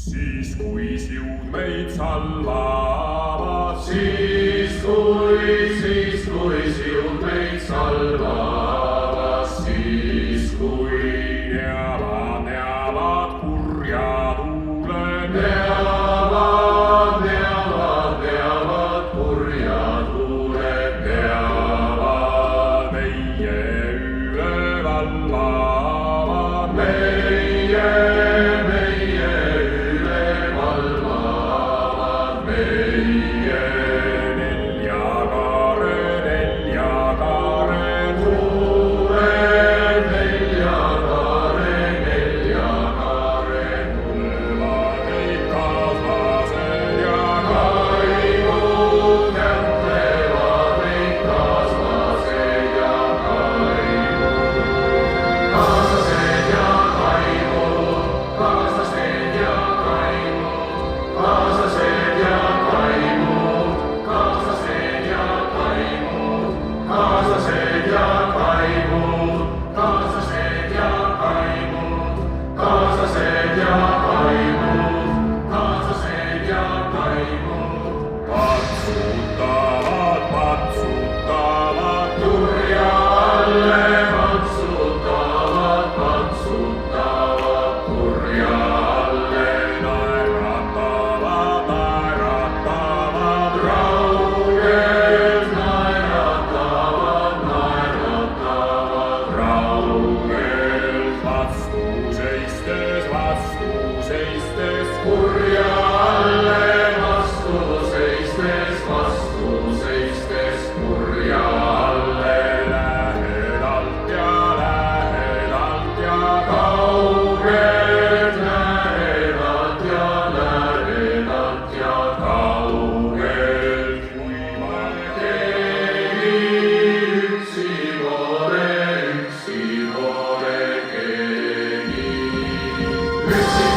Siis kui siud meid salvavad, siis kui siud meid salvavad, siis kui neavad kurja tuuled, neavad kurja tuuled, neavad meie üle valvavad, meie üle valvavad, meie nelja kaare tuuled, nelja kaare tulevad meid kaaslased ja kaimud, kätlevad meid kaaslased ja kaimud, kaaslased ja kaimud, kaaslased ja kaimud, kaaslased ja kaimud, kaaslased ja kaimud, kaaslased ja kaimud, kaaslased ja kaimud, kaaslased ja kaimud, kaaslased ja kaimud, patsutavad turja alle patsutavad turja alle, naeratavad raugelt naeratavad raugelt, vastu seistes kurja alle vastu seistes kurja alle, lähedalt ja kaugelt lähedalt ja kaugelt, kui ma keegi üksi pole keegi, üksi